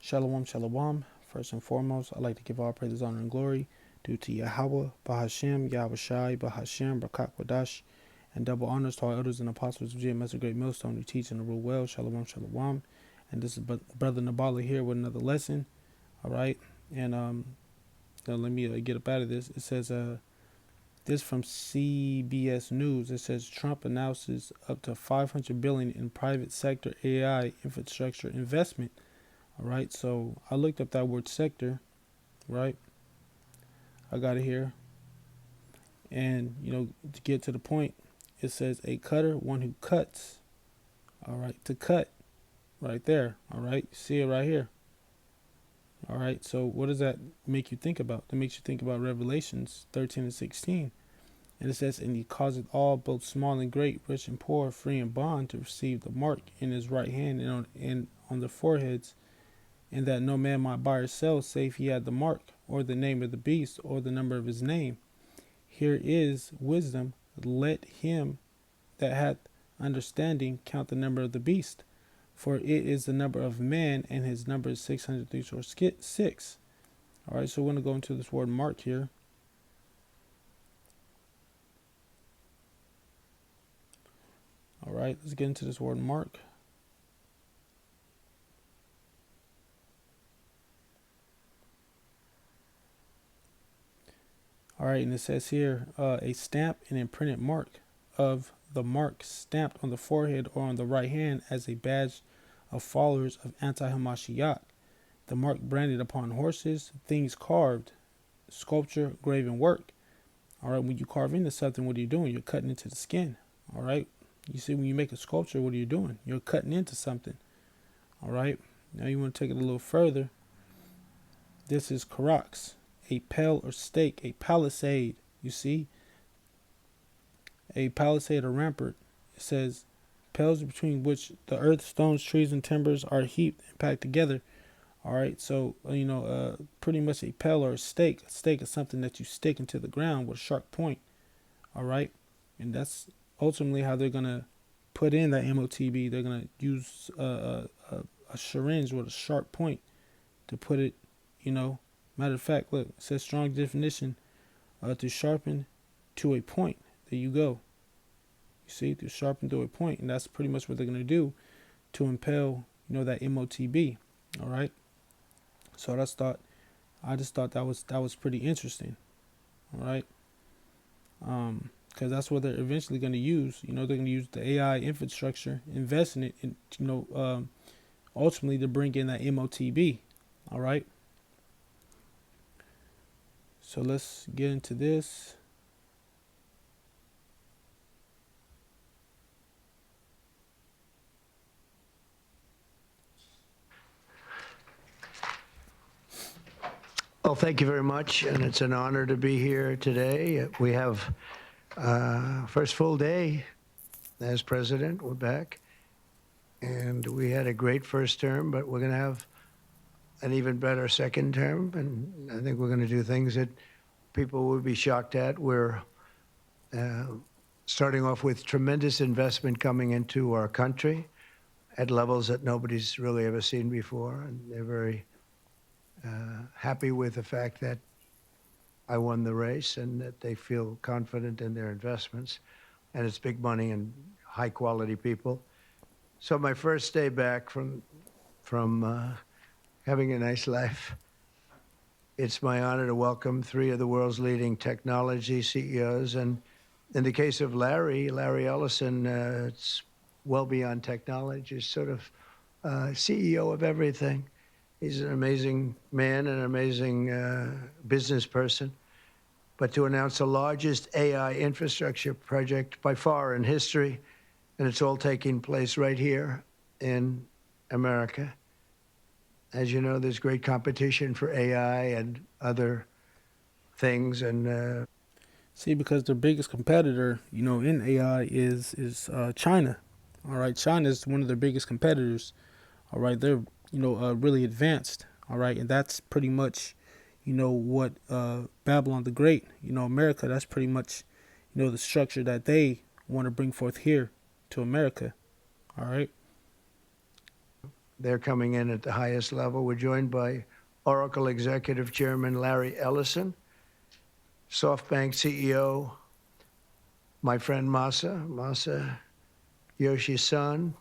Shalom, shalom. First and foremost, I'd like to give all praises, honor, and glory due to Yahweh, Bahashem, Yahweh Shai, Bahashem, Brakak Wadash, and double honors to all elders and apostles of GMS, a great millstone who teach and rule well. Shalom, shalom. And this is Brother Nabala here with another lesson. All right. And now let me get up out of this. It says, this from CBS News. It says Trump announces up to $500 billion in private sector AI infrastructure investment. All right, so I looked up that word sector, right? I got it here. And, to get to the point, it says a cutter, one who cuts. All right, to cut, right there. All right, see it right here. All right, so what does that make you think about? That makes you think about Revelations 13 and 16. And it says, and he causeth all, both small and great, rich and poor, free and bond, to receive the mark in his right hand and on their foreheads, and that no man might buy or sell, save he had the mark, or the name of the beast, or the number of his name. Here is wisdom. Let him that hath understanding count the number of the beast, for it is the number of man, and his number is 636. All right, so we're going to go into this word mark here. All right, let's get into this word mark. All right, and it says here, a stamp and imprinted mark of the mark stamped on the forehead or on the right hand as a badge of followers of anti-Hamashiach. The mark branded upon horses, things carved, sculpture, graven work. All right, when you carve into something, what are you doing? You're cutting into the skin. All right, you see, when you make a sculpture, what are you doing? You're cutting into something. All right, now you want to take it a little further. This is karax, a pale or stake, a palisade. You see, a palisade or rampart. It says, pales between which the earth, stones, trees, and timbers are heaped and packed together. All right, so pretty much a pale or a stake. A stake is something that you stick into the ground with a sharp point. All right, and that's ultimately how they're gonna put in that MOTB. They're gonna use a syringe with a sharp point to put it. Matter of fact, look, it says strong definition, to sharpen to a point. There you go. You see, to sharpen to a point, and that's pretty much what they're gonna do to impel, that MOTB. All right. So I just thought that was pretty interesting. All right. Because that's what they're eventually going to use. They're going to use the AI infrastructure, invest in it, and ultimately to bring in that MOTB. All right. So let's get into this. Well, thank you very much, and it's an honor to be here today. We have first full day as president. We're back, and we had a great first term, but we're going to have an even better second term, and I think we're going to do things that people would be shocked at. We're starting off with tremendous investment coming into our country at levels that nobody's really ever seen before, and they're very happy with the fact that I won the race and that they feel confident in their investments. And it's big money and high quality people. So my first day back from having a nice life, it's my honor to welcome three of the world's leading technology CEOs. And in the case of Larry Ellison, it's well beyond technology. He's sort of CEO of everything. He's an amazing man, an amazing business person. But to announce the largest AI infrastructure project by far in history, and it's all taking place right here in America. As you know, there's great competition for AI and other things. And See, because their biggest competitor, in AI is China. All right, China is one of their biggest competitors. All right, they're really advanced. All right, and that's pretty much what Babylon the Great, America. That's pretty much the structure that they want to bring forth here to America. All right. They're coming in at the highest level. We're joined by Oracle Executive Chairman Larry Ellison, SoftBank CEO, my friend Masa Yoshi-san,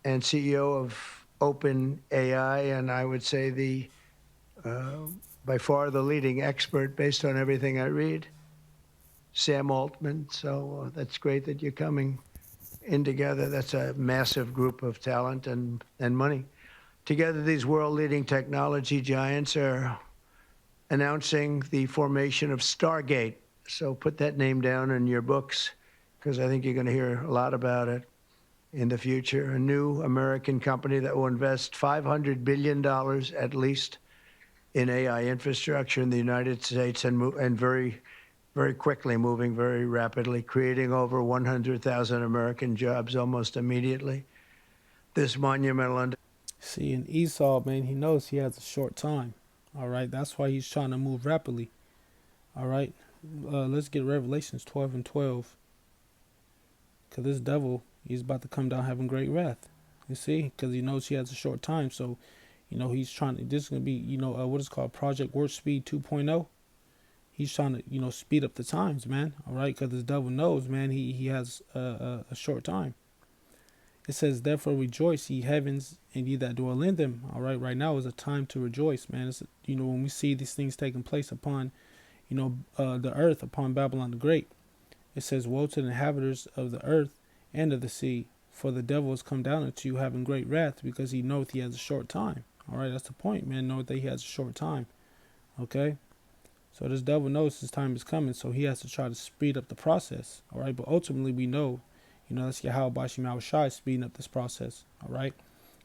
and CEO of OpenAI, and I would say by far the leading expert based on everything I read, Sam Altman. So that's great that you're coming in together. That's a massive group of talent and money. Together, these world-leading technology giants are announcing the formation of Stargate. So put that name down in your books, because I think you're going to hear a lot about it in the future. A new American company that will invest $500 billion at least in AI infrastructure in the United States, and very, very quickly, moving very rapidly, creating over 100,000 American jobs almost immediately. This monumental. See, in Esau, man, he knows he has a short time. All right, that's why he's trying to move rapidly. All right, let's get Revelations 12 and 12. Because this devil, he's about to come down having great wrath. You see, because he knows he has a short time. So, he's trying to, this is going to be, what is called Project Warp Speed 2.0. He's trying to, speed up the times, man. All right, because this devil knows, man, he has a short time. It says, therefore rejoice, ye heavens, and ye that dwell in them. All right now is a time to rejoice, man. It's, when we see these things taking place upon, the earth, upon Babylon the Great. It says, woe to the inhabitants of the earth and of the sea, for the devil has come down unto you having great wrath, because he knoweth he has a short time. All right, that's the point, man. Know that he has a short time. Okay? So this devil knows his time is coming, so he has to try to speed up the process. All right, but ultimately we know, that's Yahweh Bashim Yahushai speeding up this process. All right,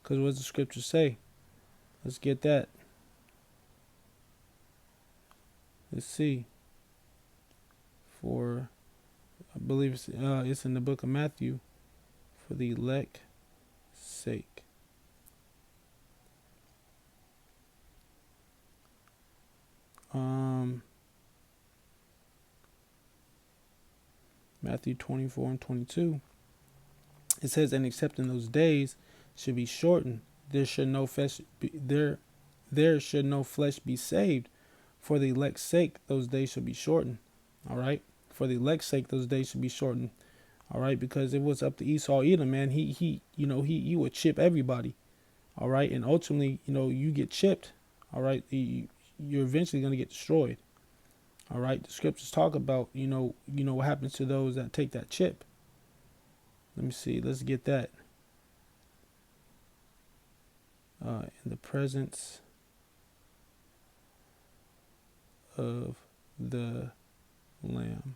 because what does the scripture say? Let's get that. Let's see. For, I believe it's in the book of Matthew, for the elect's sake. Matthew 24 and 22. It says, and except in those days should be shortened, there should no flesh be, there should no flesh be saved. For the elect's sake, those days should be shortened. All right. For the elect's sake, those days should be shortened. All right, because it was up to Esau Edom, man. He would chip everybody. All right, and ultimately, you get chipped. All right, you're eventually going to get destroyed. All right, the scriptures talk about, what happens to those that take that chip. Let me see. Let's get that. In the presence of the Lamb.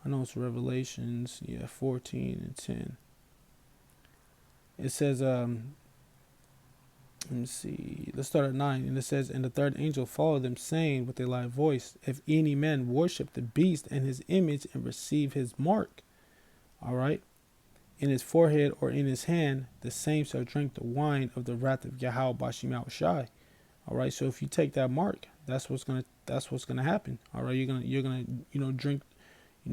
I know it's Revelations, 14 and 10. It says, let me see. Let's start at 9. And it says, and the third angel followed them, saying with a loud voice, if any man worship the beast and his image and receive his mark, all right, in his forehead or in his hand, the same shall drink the wine of the wrath of Yahweh Bashim Yahushai. All right, so if you take that mark, that's what's gonna happen. All right, you're gonna drink,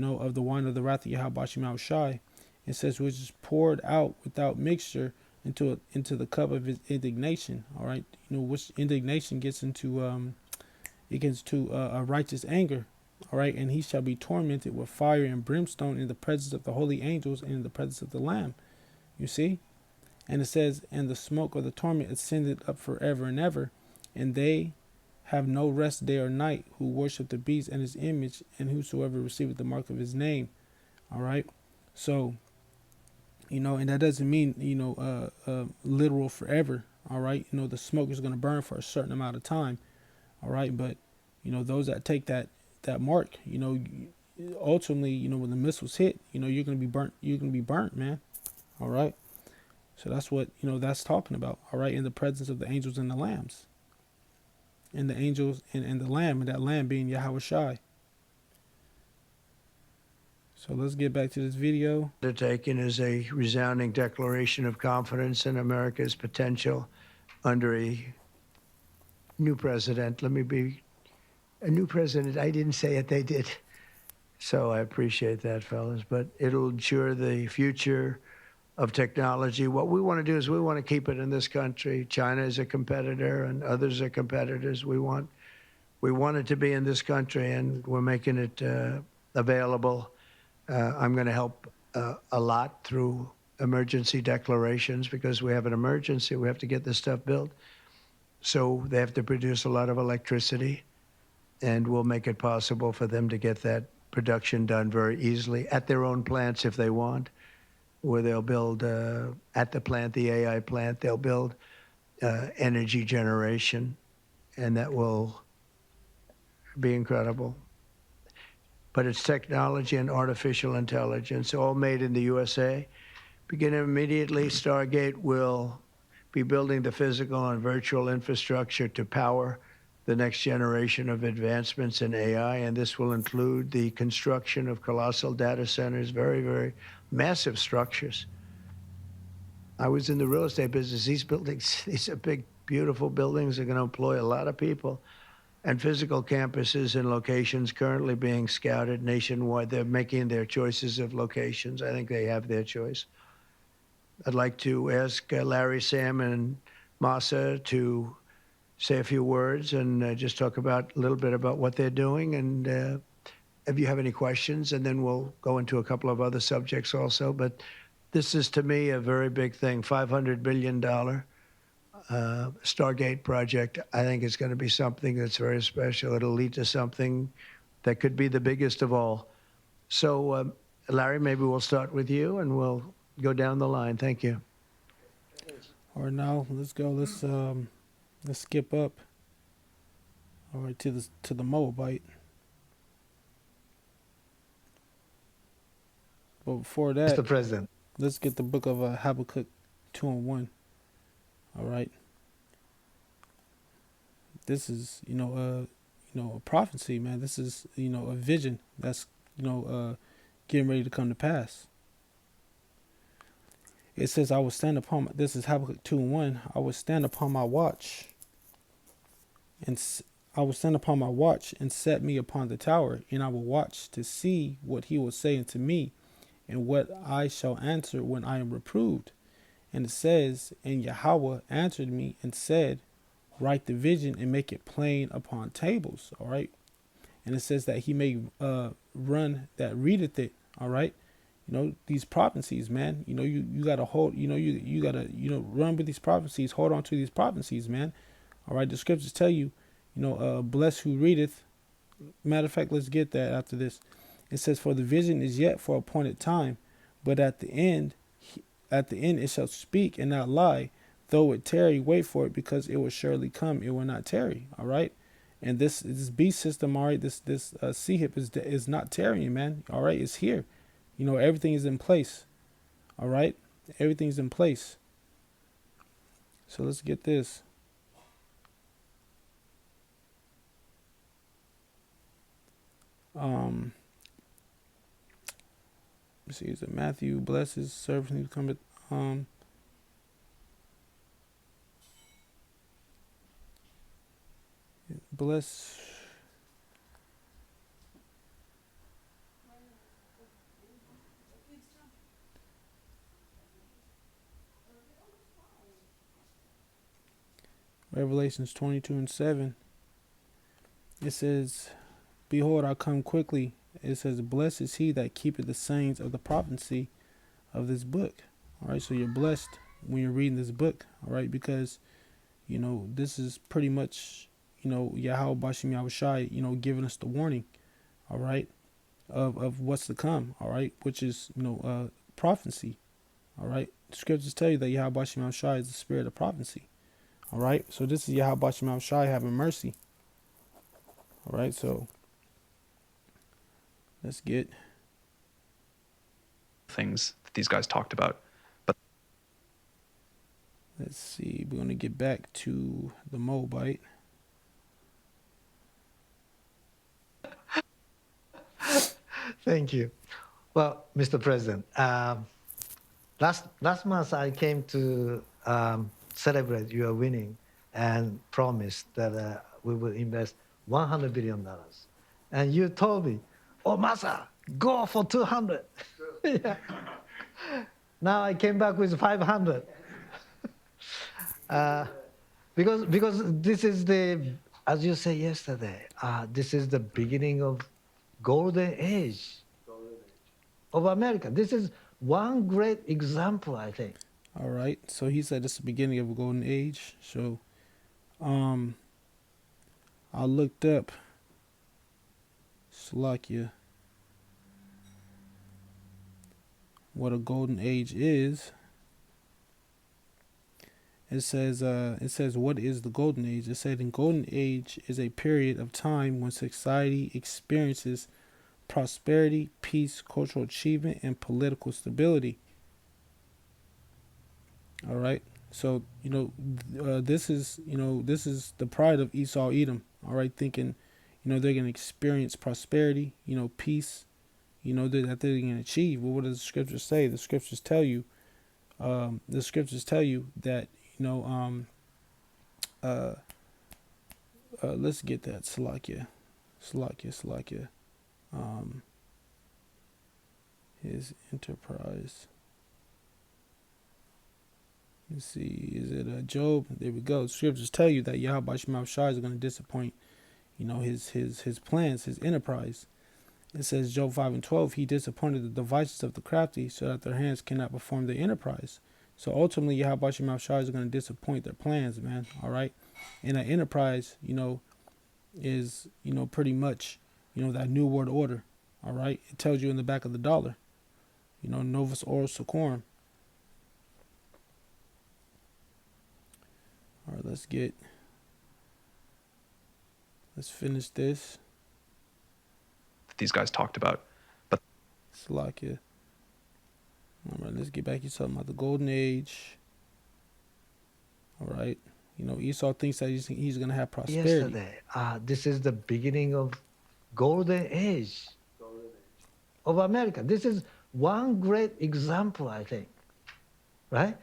of the wine of the wrath of Yahweh Bashim Yahushai. It says, which is poured out without mixture into the cup of his indignation. All right, which indignation gets into a righteous anger. All right, and he shall be tormented with fire and brimstone in the presence of the holy angels and in the presence of the Lamb. You see? And it says, and the smoke of the torment ascended up forever and ever, and they have no rest day or night who worship the beast and his image, and whosoever receiveth the mark of his name. All right, so and that doesn't mean literal forever. All right, the smoke is going to burn for a certain amount of time. All right, but those that take that mark, ultimately, when the missiles hit, you're going to be burnt. You're going to be burnt, man. All right. So that's what, that's talking about. All right. In the presence of the angels and the lambs. And the angels and the lamb, and that lamb being Yahweh Shai. So let's get back to this video. Undertaken is a resounding declaration of confidence in America's potential under a new president. Let me be a new president. I didn't say it, they did. So I appreciate that, fellas. But it'll ensure the future of technology. What we want to do is we want to keep it in this country. China is a competitor, and others are competitors. We want it to be in this country, and we're making it available. I'm going to help a lot through emergency declarations because we have an emergency. We have to get this stuff built. So they have to produce a lot of electricity, and we'll make it possible for them to get that production done very easily at their own plants if they want, where they'll build at the plant, the AI plant, they'll build energy generation, and that will be incredible. But it's technology and artificial intelligence, all made in the USA. Beginning immediately, Stargate will be building the physical and virtual infrastructure to power the next generation of advancements in AI, and this will include the construction of colossal data centers, very, very massive structures. I was in the real estate business. These buildings, these are big, beautiful buildings. They're going to employ a lot of people. And physical campuses and locations currently being scouted nationwide. They're making their choices of locations. I think they have their choice. I'd like to ask Larry, Sam, and Masa to say a few words and just talk about a little bit about what they're doing. And if you have any questions, and then we'll go into a couple of other subjects also. But this is, to me, a very big thing. $500 billion Stargate project. I think it's going to be something that's very special. It'll lead to something that could be the biggest of all. So, Larry, maybe we'll start with you, and we'll go down the line. Thank you. All right, now let's go. Let's skip up. All right, to the Moabite. But before that, Mr. President. let's get the book of Habakkuk 2:1. All right. This is a prophecy, man. This is a vision that's getting ready to come to pass. It says, "I will stand upon." This is Habakkuk 2:1. I will stand upon my watch, and I will stand upon my watch and set me upon the tower, and I will watch to see what he will say unto me, and what I shall answer when I am reproved. And it says, and Yahweh answered me and said, write the vision and make it plain upon tables. All right. And it says that he may run that readeth it. All right. These prophecies, man, you got to hold, you got to, run with these prophecies, hold on to these prophecies, man. All right. The scriptures tell you, bless who readeth. Matter of fact, let's get that after this. It says, for the vision is yet for appointed time, but at the end it shall speak and not lie. Though it tarry, wait for it, because it will surely come. It will not tarry. All right. And this beast system, all right, this CHIP is not tarrying, man. All right. It's here. Everything is in place. All right. Everything's in place. So let's get this. Let's see, is it Matthew blesses servant who cometh bless Revelations 22:7. It says, behold, I come quickly. It says, blessed is he that keepeth the sayings of the prophecy of this book. All right, so you're blessed when you're reading this book. All right, because this is pretty much Yahweh Bashim Yahushai, giving us the warning, all right, of what's to come, all right, which is prophecy. All right, the scriptures tell you that Yahweh Bashim Yahushai is the spirit of prophecy. All right, so this is Yahweh Bashim Yahushai having mercy. All right, so let's get things that these guys talked about. But let's see, we're going to get back to the Moabite. Thank you. Well, Mr. President, last month I came to celebrate your winning and promised that we will invest $100 billion. And you told me, oh, Masa, go for 200. Yeah. Now I came back with 500. Because this is the, as you say yesterday, this is the beginning of golden age of America. This is one great example, I think. All right. So he said it's the beginning of a golden age. So um I looked up Slovakia what a golden age is. It says what is the golden age? It said in golden age is a period of time when society experiences prosperity, peace, cultural achievement, and political stability. All right. So this is this is the pride of Esau Edom. All right, thinking they're gonna experience prosperity, peace, that they're gonna achieve. Well, what does the scriptures say? The scriptures tell you. That let's get that Salakia. His enterprise. Let's see, is it Job? There we go. Scriptures tell you that Yahweh Shema Shai is going to disappoint, his plans, his enterprise. It says Job 5:12, he disappointed the devices of the crafty so that their hands cannot perform their enterprise. So ultimately, Yahweh Shema Shai is going to disappoint their plans, man. All right, and an enterprise, is pretty much, that new world order. All right, it tells you in the back of the dollar, Novus Ordo Seclorum. All right, let's finish this. that these guys talked about. But Slovakia. All right, let's get back to something about the golden age. All right. Esau thinks that he's going to have prosperity. Yesterday, this is the beginning of golden age of America. This is one great example, I think. Right?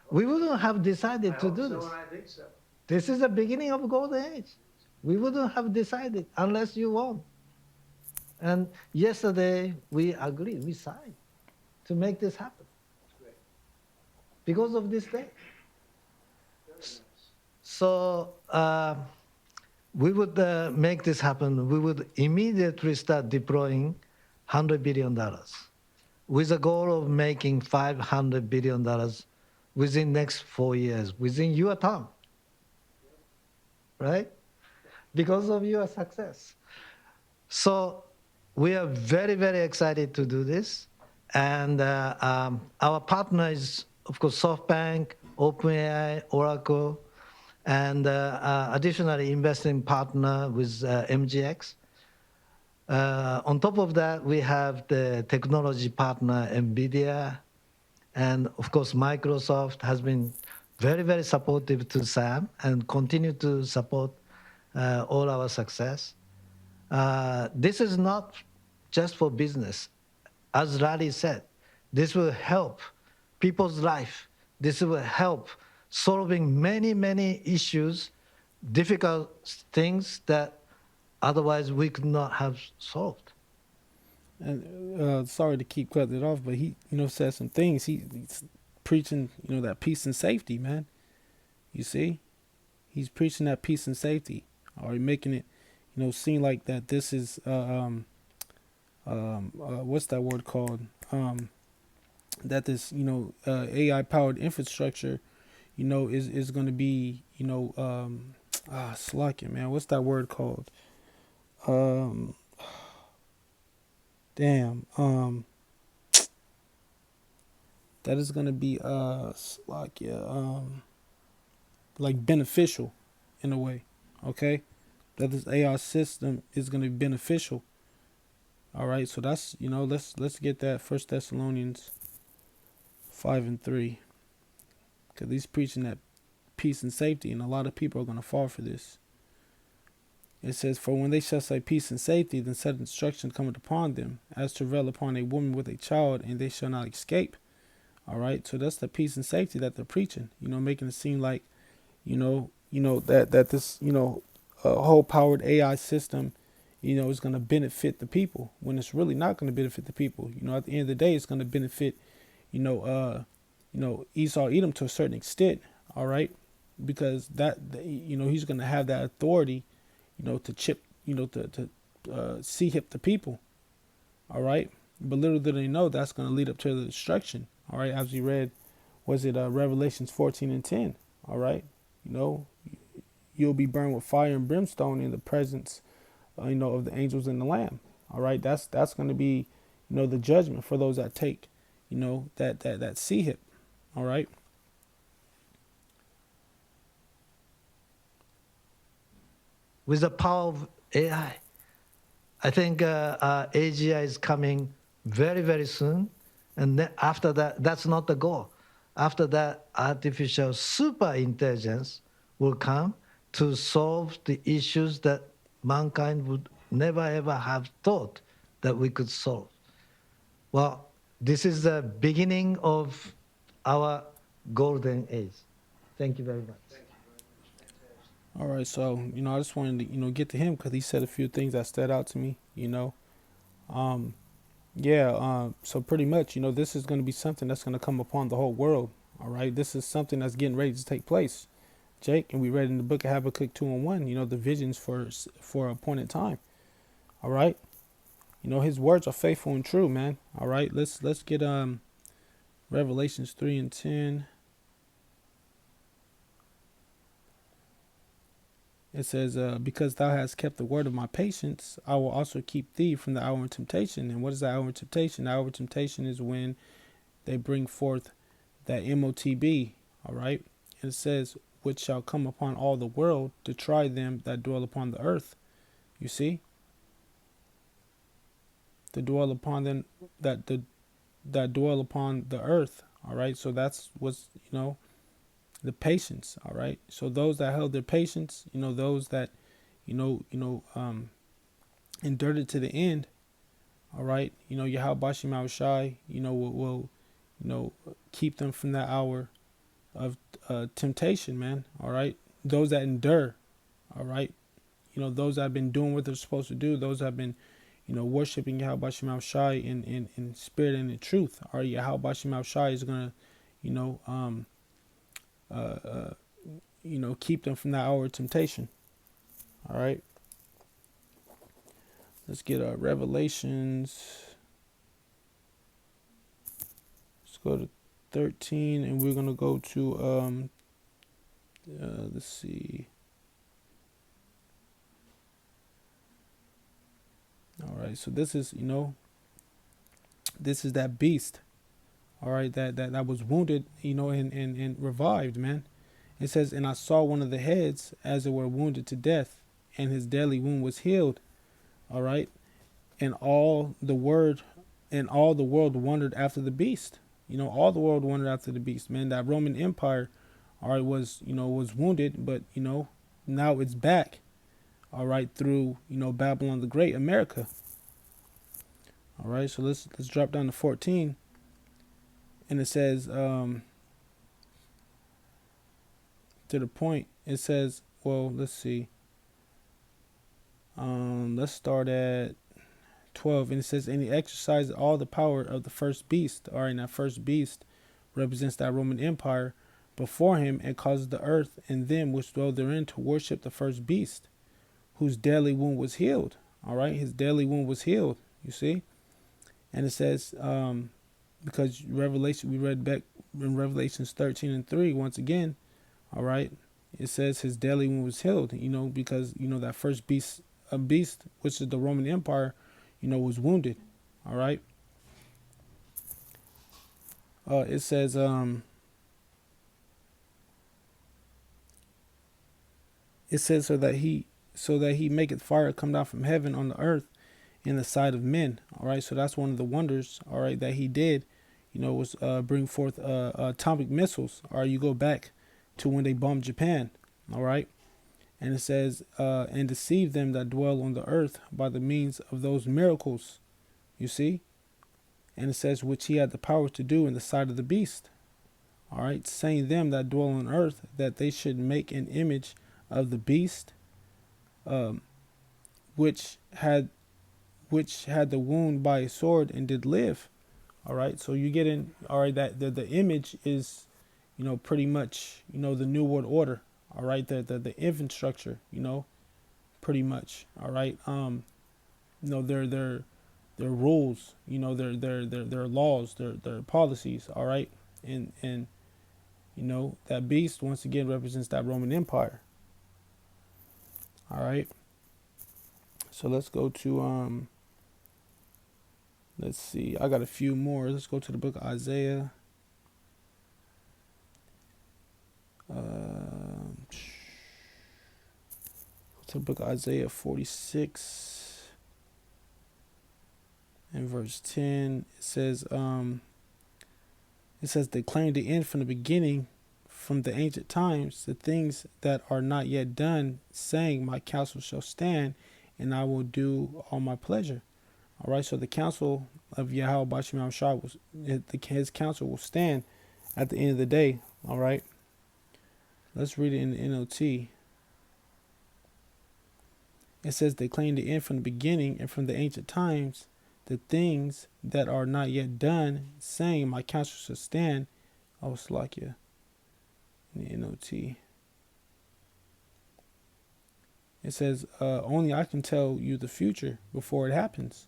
We wouldn't have decided to do this. I think so. This is the beginning of golden age. We wouldn't have decided unless you won. And yesterday we agreed, we signed to make this happen. Because of this day. So we would make this happen. We would immediately start deploying $100 billion with a goal of making $500 billion within next 4 years, within your term, right? Because of your success. So we are very, very excited to do this. And our partner is, of course, SoftBank, OpenAI, Oracle, and additionally investing partner with MGX. On top of that, we have the technology partner, NVIDIA, and of course, Microsoft has been very, very supportive to SAM and continue to support all our success. This is not just for business. As Larry said, this will help people's life. This will help solving many, many issues, difficult things that otherwise we could not have solved. And sorry to keep cutting it off, but he, said some things. He's preaching, that peace and safety, man. You see? He's preaching that peace and safety. Or making it, seem like that this is, what's that word called? That this, AI-powered infrastructure, is going to be, slacking, man. What's that word called? Damn. That is gonna be like beneficial in a way. Okay? That this AI system is gonna be beneficial. Alright, so that's let's get that 1 Thessalonians 5:3. Cause he's preaching that peace and safety, and a lot of people are gonna fall for this. It says, for when they shall say peace and safety, then said instruction cometh upon them, as travail upon a woman with a child, and they shall not escape. All right, so that's the peace and safety that they're preaching. Making it seem like, that this, whole powered AI system, is going to benefit the people when it's really not going to benefit the people. At the end of the day, it's going to benefit, Esau Edom to a certain extent, all right, because he's going to have that authority, to chip, to see hip the people, all right. But little did they know that's going to lead up to the destruction, all right. As we read, was it Revelations 14:10, all right. You'll be burned with fire and brimstone in the presence, of the angels and the Lamb, all right. That's going to be, the judgment for those that take, that see hip. All right. With the power of AI, I think AGI is coming very, very soon. And then after that, that's not the goal. After that, artificial super intelligence will come to solve the issues that mankind would never ever have thought that we could solve. Well, this is the beginning of our golden age. Thank you very much. All right. So, I just wanted to, get to him because he said a few things that stood out to me, so pretty much, this is going to be something that's going to come upon the whole world. All right. This is something that's getting ready to take place, Jake. And we read in the book of Habakkuk 2:1, the visions for appointed time. All right. His words are faithful and true, man. All right. Let's get Revelations 3:10. It says, because thou hast kept the word of my patience, I will also keep thee from the hour of temptation. And what is the hour of temptation? The hour of temptation is when they bring forth that MOTB, all right? And it says, which shall come upon all the world to try them that dwell upon the earth. You see? To dwell upon them that dwell upon the earth, all right? So that's what's, the patience, all right. So those that held their patience, those that, endured it to the end, all right. Yahweh Bashim Shai, will keep them from that hour of temptation, man. All right. Those that endure, all right. Those that have been doing what they're supposed to do. Those that have been, worshiping Yahweh Bashim Shai in spirit and in truth. All right. Yahweh Bashim Shai is gonna, keep them from that hour of temptation. All right. Let's get Revelations. Let's go to 13, and we're gonna go to let's see. All right. So this is this is that beast. All right, that was wounded, and revived, man. It says, and I saw one of the heads as it were wounded to death, and his deadly wound was healed. All right, and all the world wondered after the beast. All the world wondered after the beast, man. That Roman Empire, all right, was wounded, but now it's back. All right, through Babylon the Great, America. All right, so let's drop down to 14. And it says, to the point, it says, well, let's see. Let's start at 12. And it says, and he exercised all the power of the first beast. All right, and that first beast represents that Roman Empire before him, and causes the earth and them which dwell therein to worship the first beast, whose deadly wound was healed. All right, his deadly wound was healed, you see. And it says, because we read back in Revelations 13:3 once again, all right, it says his deadly wound was healed, because that first beast, which is the Roman Empire, was wounded. All right. It says so that he maketh fire come down from heaven on the earth in the sight of men. All right, so that's one of the wonders, all right, that he did, was bring forth atomic missiles. Or you go back to when they bombed Japan, all right, and it says, and deceive them that dwell on the earth by the means of those miracles, you see, and it says, which he had the power to do in the sight of the beast, all right, saying them that dwell on earth that they should make an image of the beast, which had the wound by a sword and did live. All right, so you get in. All right, that the image is, pretty much, the New World Order. All right, the infrastructure, pretty much. All right, their rules, their laws, their policies. All right, and that beast once again represents that Roman Empire. All right, so let's go to let's see. I got a few more. Let's go to the book of Isaiah. To the book of Isaiah 46 and verse 10. It says, declaring the end from the beginning, from the ancient times, the things that are not yet done, saying, my counsel shall stand, and I will do all my pleasure. All right, so the counsel of Yahweh Bashim Shah, his counsel will stand at the end of the day. All right, let's read it in the NLT. It says, declaring the end from the beginning and from the ancient times, the things that are not yet done, saying, my counsel shall stand. Oh, Slakia. In the NOT. It says, only I can tell you the future before it happens.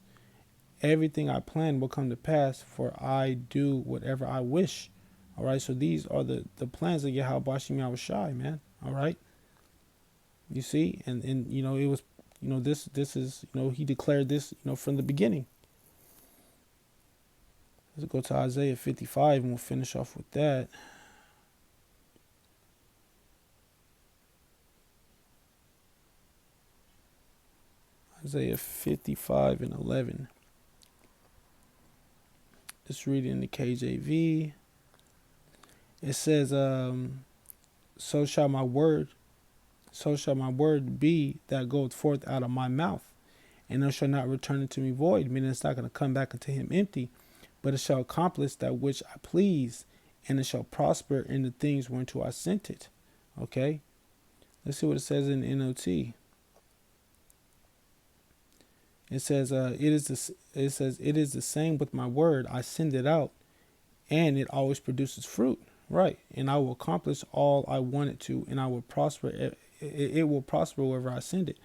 Everything I plan will come to pass, for I do whatever I wish. All right, so these are the plans of Yahweh Bashim Yahushai, man. All right. You see, and it was, this is, he declared this, from the beginning. Let's go to Isaiah 55 and we'll finish off with that. Isaiah 55 and 11. Let's read it in the KJV. It says, so shall my word be that goeth forth out of my mouth, and it shall not return unto me void, meaning it's not going to come back unto him empty, but it shall accomplish that which I please, and it shall prosper in the things whereunto I sent it. Okay? Let's see what it says in the NOT. It says, it is the same with my word. I send it out, and it always produces fruit. Right. And I will accomplish all I want it to, and I will prosper. It will prosper wherever I send it.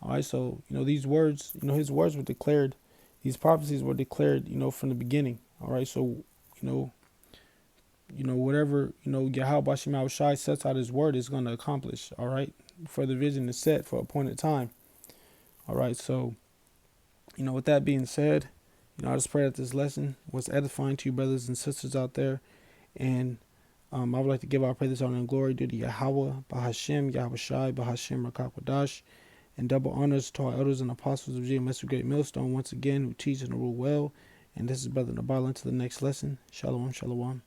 All right. So, these words, his words were declared. These prophecies were declared, from the beginning. All right. So, whatever, Yahweh Bashim Shai sets out his word is going to accomplish. All right. For the vision is set for appointed time. All right. So, with that being said, I just pray that this lesson was edifying to you brothers and sisters out there. And I would like to give our praise, honor, and glory due to Yahweh, Bahashem, Yahweh Shai, Bahashem, Rakakwadash, and double honors to our elders and apostles of GMS Great Millstone once again, who teach and rule well. And this is Brother Nabal. Into the next lesson. Shalom, shalom.